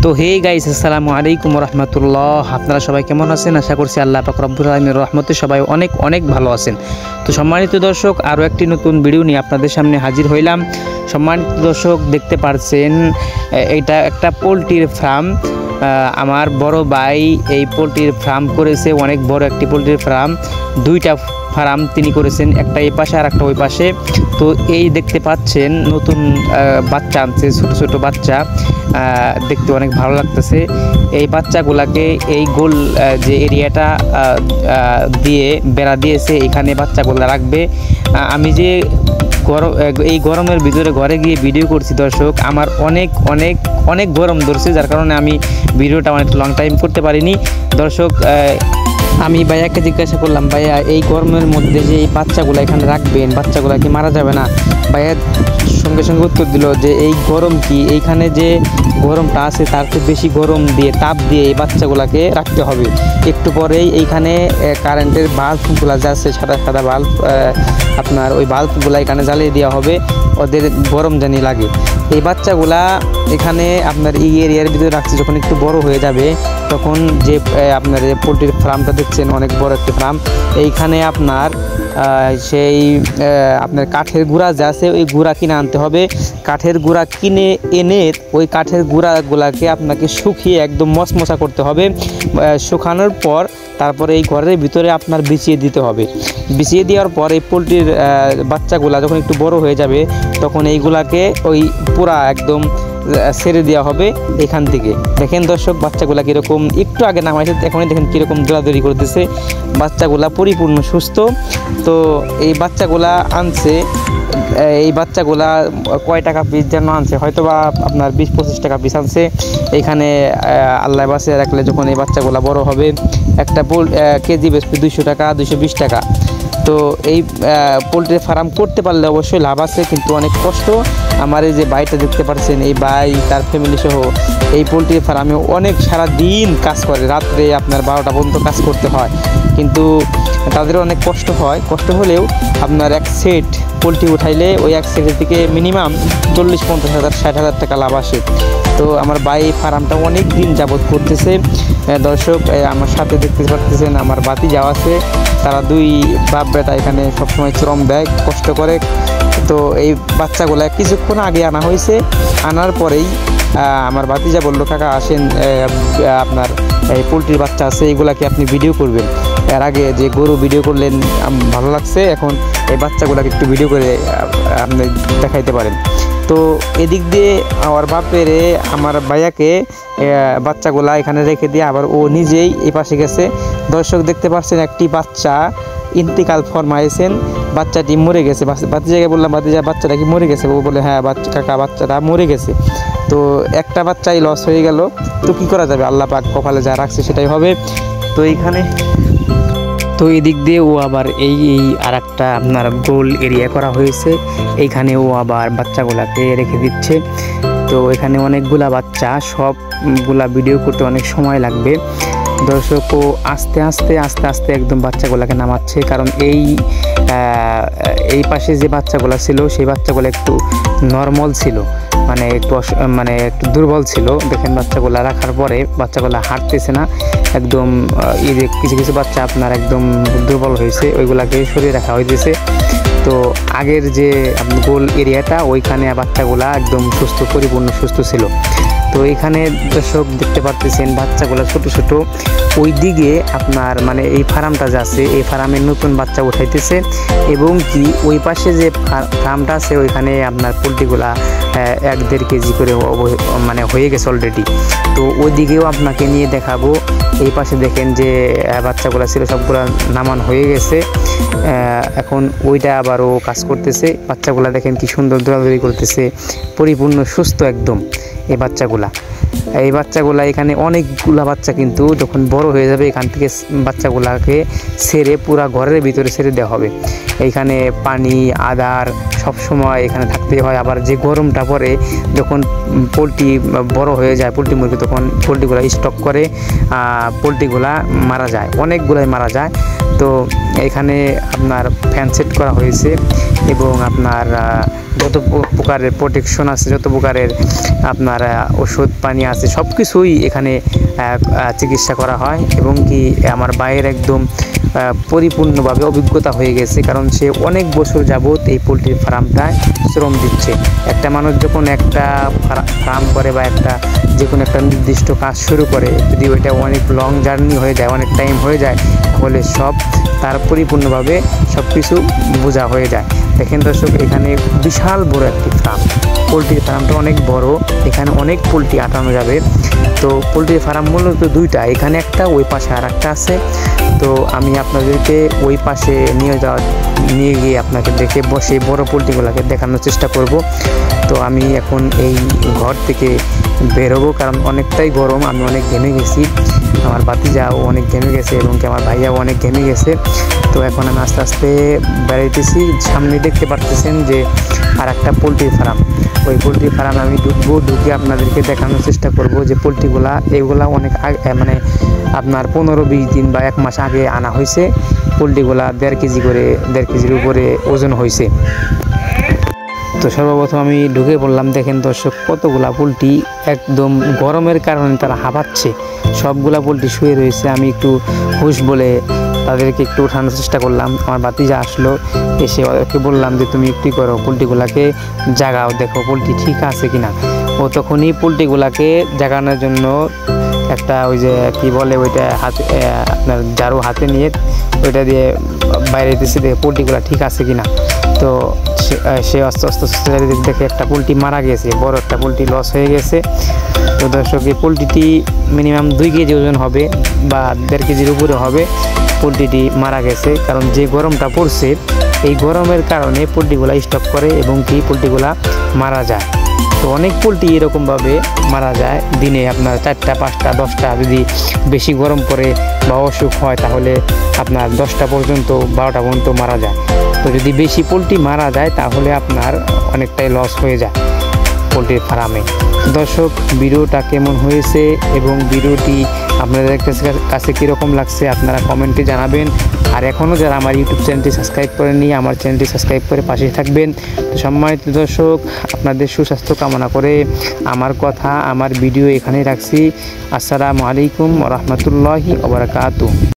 তো hey guys, আসসালামু আলাইকুম রহমতুল্লাহ। আপনারা সবাই কেমন আছেন? আশা করছি আল্লাহ পাক রব্বুল আলামিনের রহমতে সবাই অনেক অনেক ভালো আছেন। তো সম্মানিত দর্শক, আরও একটি নতুন ভিডিও নিয়ে আপনাদের সামনে হাজির হইলাম। সম্মানিত দর্শক, দেখতে পাচ্ছেন এটা একটা পোলট্রির ফার্ম। আমার বড় ভাই এই পোলট্রির ফার্ম করেছে, অনেক বড় একটি পোলট্রির ফার্ম। দুইটা ফার্ম তিনি করেছেন, একটা এই পাশে আর একটা ওই পাশে। তো এই দেখতে পাচ্ছেন নতুন বাচ্চা আনছে, ছোট ছোট বাচ্চা, দেখতে অনেক ভালো লাগতেছে। এই বাচ্চাগুলাকে এই গোল যে এরিয়াটা দিয়ে বেড়া দিয়েছে, এখানে বাচ্চাগুলো রাখবে। আমি যে এই গরমের ভিতরে ঘরে গিয়ে ভিডিও করছি দর্শক, আমার অনেক অনেক অনেক গরম ধরছে, যার কারণে আমি ভিডিওটা অনেক লং টাইম করতে পারিনি দর্শক। আমি ভাইয়াকে জিজ্ঞাসা করলাম, ভাইয়া এই গরমের মধ্যে যে এই বাচ্চাগুলো এখানে রাখবেন, বাচ্চাগুলো কি মারা যাবে না? ভাইয়া সঙ্গে সঙ্গে উত্তর দিল যে এই গরম কি, এইখানে যে গরমটা আছে তার চেয়ে বেশি গরম দিয়ে, তাপ দিয়ে এই বাচ্চাগুলোকে রাখতে হবে। একটু পরেই এইখানে কারেন্টের বাল্বগুলো যা আছে, সাদা সাদা বাল্ব, আপনার ওই বাল্বগুলো এখানে জ্বালিয়ে দেওয়া হবে, ওদের গরম জানি লাগে। এই বাচ্চাগুলা এখানে আপনার এই এরিয়ার ভিতরে রাখছে, যখন একটু বড় হয়ে যাবে তখন যে আপনার পোলট্রির ফার্মটা দেখছেন, অনেক বড় একটি ফার্ম। এইখানে আপনার সেই আপনার কাঠের গুঁড়া যা আছে, ওই গুঁড়া কিনে আনতে হবে। কাঠের গুঁড়া কিনে এনে ওই কাঠের গুঁড়াগুলাকে আপনাকে শুকিয়ে একদম মশমশা করতে হবে। শুকানোর পর তারপরে এই ঘরের ভিতরে আপনার বিছিয়ে দিতে হবে। বিছিয়ে দেওয়ার পর এই পোলট্রির বাচ্চাগুলা যখন একটু বড় হয়ে যাবে, তখন এইগুলাকে ওই পুরা একদম ছেড়ে দেওয়া হবে এখান থেকে। দেখেন দর্শক, বাচ্চাগুলা কীরকম, একটু আগে নামাইছে, এখনই দেখেন কীরকম দৌড়াদৌড়ি করতেছে। বাচ্চাগুলা পরিপূর্ণ সুস্থ। তো এই বাচ্চাগুলা আনছে, এই বাচ্চাগুলা কয় টাকা পিস যেন আনছে, হয়তো বা আপনার 20-25 টাকা পিস আনছে। এইখানে আল্লাহ বাসে রাখলে যখন এই বাচ্চাগুলা বড় হবে, একটা কেজি বেচবে 200 টাকা, 220 টাকা। তো এই পোলট্রি ফার্ম করতে পারলে অবশ্যই লাভ আছে, কিন্তু অনেক কষ্ট। আমার এই যে ভাইটা দেখতে পাচ্ছেন, এই ভাই তার ফ্যামিলি সহ এই পোলট্রি ফার্মে অনেক সারা দিন কাজ করে, রাত্রে আপনার 12টা পর্যন্ত কাজ করতে হয়, কিন্তু তাদের অনেক কষ্ট হয়। কষ্ট হলেও আপনার এক সেট পোলট্রি উঠাইলে ওই এক সেটের থেকে মিনিমাম 40-50 হাজার 60 হাজার টাকা লাভ আসে। তো আমার ভাই ফার্মটা অনেক দিন যাবৎ করতেছে দর্শক। আমার সাথে দেখতে পাচ্ছেন আমার বাতি যাওয়া আছে, তারা দুই বাপ বেটা এখানে সবসময় শ্রম দেয়, কষ্ট করে। তো এই বাচ্চাগুলো কিছুক্ষণ আগে আনা হয়েছে, আনার পরেই আমার ভাতিজা বললো, কাকা আসেন, আপনার এই পোলট্রির বাচ্চা আছে, এইগুলাকে আপনি ভিডিও করবেন। এর আগে যে গরু ভিডিও করলেন ভালো লাগছে, এখন এই বাচ্চাগুলোকে একটু ভিডিও করে আপনি দেখাইতে পারেন। তো এদিক দিয়ে আমার বাপের আমার ভাইয়াকে বাচ্চাগুলা এখানে রেখে দিয়ে আবার ও নিজেই এই পাশে গেছে। দর্শক দেখতে পাচ্ছেন, একটি বাচ্চা ইন্তিকাল ফরমাইছেন, বাচ্চাটি মরে গেছে। বাচ্চাকে বললাম, বাচ্চাটা কি মরে গেছে? ও বলে হ্যাঁ কাকা, বাচ্চাটা মরে গেছে। তো একটা বাচ্চাই লস হয়ে গেল, তো কি করা যাবে, আল্লাহ পাক কপালে যা রাখছে সেটাই হবে। তো এইখানে তো এদিক দিয়ে ও আবার এই আর একটা আপনার গোল এরিয়া করা হয়েছে, এইখানে ও আবার বাচ্চাগুলাকে রেখে দিচ্ছে। তো এখানে অনেকগুলা বাচ্চা, সবগুলা ভিডিও করতে অনেক সময় লাগবে দর্শক। ও আস্তে আস্তে আস্তে আস্তে একদম বাচ্চাগুলোকে নামাচ্ছে, কারণ এই পাশে যে বাচ্চাগুলো ছিল, সেই বাচ্চাগুলো একটু নর্মাল ছিল, মানে একটু দুর্বল ছিল। দেখেন বাচ্চাগুলো রাখার পরে বাচ্চাগুলো হাঁটতেছে না, একদম কিছু কিছু বাচ্চা আপনার একদম দুর্বল হয়েছে, ওইগুলাকে সরিয়ে রাখা হয়েছে। তো আগের যে গোল এরিয়াটা, ওইখানে বাচ্চাগুলা একদম সুস্থ, পরিপূর্ণ সুস্থ ছিল। তো এখানে দর্শক দেখতে পাচ্ছেন বাচ্চাগুলো ছোট ছোট। ওই দিকে আপনার মানে এই ফার্মটা যা আছে, এই ফার্মের নতুন বাচ্চা উঠাইতেছে, এবং কি ওই পাশে যে ফার্মটা আছে, ওইখানে আপনার পোলট্রিগুলা 1-1.5 কেজি করে মানে হয়ে গেছে অলরেডি। তো ওই দিকেও আপনাকে নিয়ে দেখাবো। এই পাশে দেখেন যে বাচ্চাগুলো ছিল, সবগুলো নামান হয়ে গেছে, এখন ওইটা আবারও কাজ করতেছে। বাচ্চাগুলা দেখেন কি সুন্দর দৌড়াদৌড়ি করতেছে, পরিপূর্ণ সুস্থ একদম এই বাচ্চাগুলা। এখানে অনেকগুলা বাচ্চা, কিন্তু যখন বড় হয়ে যাবে এখান থেকে বাচ্চাগুলাকে ছেড়ে পুরা ঘরের ভিতরে ছেড়ে দেওয়া হবে। এইখানে পানি, আদার সবসময় এখানে থাকতে হয়। আবার যে গরমটা পড়ে, যখন পোলট্রি বড় হয়ে যায়, পোলট্রি মুরগি, তখন পোলট্রিগুলা স্টক করে পোলট্রিগুলা মারা যায়, অনেকগুলাই মারা যায়। তো এখানে আপনার ফ্যান সেট করা হয়েছে এবং আপনার যত প্রকারের প্রোটেকশন আছে, যত প্রকারের আপনার ওষুধ পানি আছে, সব কিছুই এখানে চিকিৎসা করা হয়। এবং কি আমার ভাইয়ের একদম পরিপূর্ণভাবে অভিজ্ঞতা হয়ে গেছে, কারণ সে অনেক বছর যাবত এই পোলট্রির ফার্মটায় শ্রম দিচ্ছে। একটা মানুষ যখন একটা ফার্ম করে বা একটা যে কোনো একটা নির্দিষ্ট কাজ শুরু করে, যদি ওইটা অনেক লং জার্নি হয়ে যায়, অনেক টাইম হয়ে যায়, তাহলে সব তার পরিপূর্ণভাবে সব কিছু বোঝা হয়ে যায়। দেখেন দর্শক, এখানে বিশাল বড় একটি ফার্ম, পোলট্রির ফার্মটা অনেক বড়, এখানে অনেক পোলট্রি আটানো যাবে। তো পোলট্রির ফার্ম মূলত দুইটা, এখানে একটা, ওই পাশে আর একটা আছে। তো আমি আপনাদেরকে ওই পাশে নিয়ে গিয়ে আপনাকে দেখে বসে বড় পোলট্রিগুলোকে দেখানোর চেষ্টা করব। তো আমি এখন এই ঘর থেকে বেরোবো, কারণ অনেকটাই গরম, আমি অনেক ঘেমে গেছি, আমার ভাতিজাও অনেক ঘেমে গেছে এবং আমার ভাইয়াও অনেক ঘেমে গেছে। তো এখন আমি আস্তে আস্তে বেড়াইতেছি। সামনে দেখতে পারতেছেন যে আর একটা পোলট্রি ফার্ম, ওই পোলট্রি ফার্মে আমি ঢুকে আপনাদেরকে দেখানোর চেষ্টা করব যে পোলট্রিগুলা এগুলা অনেক মানে আপনার 15-20 দিন বা 1 মাস আগে আনা হয়েছে। পোলট্রিগুলা 1.5 কেজি করে, 1.5 কেজির উপরে ওজন হয়েছে। তো সর্বপ্রথম আমি ঢুকে পড়লাম। দেখেন দর্শক, কতগুলা পোলট্রি একদম গরমের কারণে তারা হাঁপাচ্ছে, সবগুলা পোলট্রি শুয়ে রয়েছে। আমি একটু হুশ বলে তাদেরকে একটু উঠানোর চেষ্টা করলাম। আমার ভাতিজা আসলো, এসে ওদেরকে বললাম যে তুমি একটু করো, পোলট্রিগুলাকে জাগাও, দেখো পোলট্রি ঠিক আছে কিনা। ও তখনই পোলট্রিগুলাকে জাগানোর জন্য একটা ওই যে কি বলে ওইটা হাতে আপনার ঝাড়ু হাতে নিয়ে ওইটা দিয়ে বাইরে দিয়েছে, দেখে পোলট্রিগুলা ঠিক আছে কিনা। তো সে আস্তে আস্তে দেখে একটা পোলট্রি মারা গেছে, বড় একটা পোলট্রি লস হয়ে গেছে। তো দর্শক, এই পোলট্রিটি মিনিমাম 2 কেজি ওজন হবে বা 1.5 কেজির উপরে হবে। পোলট্রিটি মারা গেছে, কারণ যে গরমটা পড়ছে, এই গরমের কারণে পোলট্রিগুলা স্টক করে এবং কি পোলট্রিগুলা মারা যায়। তো অনেক পোলট্রি এরকমভাবে মারা যায় দিনে আপনার 4টা 5টা 10টা, যদি বেশি গরম পড়ে বা অসুখ হয় তাহলে আপনার 10টা পর্যন্ত 12টা পর্যন্ত মারা যায়। তো যদি বেশি পোলট্রি মারা যায় তাহলে আপনার অনেকটাই লস হয়ে যায় পোলট্রির ফার্মে। দর্শক, ভিডিওটা কেমন হয়েছে এবং ভিডিওটি আপনাদের কাছে কীরকম লাগছে আপনারা কমেন্টে জানাবেন। আর এখনও যারা আমার ইউটিউব চ্যানেলটি সাবস্ক্রাইব করেননি, আমার চ্যানেলটি সাবস্ক্রাইব করে পাশে থাকবেন। তো সম্মানিত দর্শক, আপনাদের সুস্বাস্থ্য কামনা করে আমার কথা, আমার ভিডিও এখানেই রাখছি। আসসালামু আলাইকুম ওয়া রাহমাতুল্লাহি ওয়া বারাকাতুহু।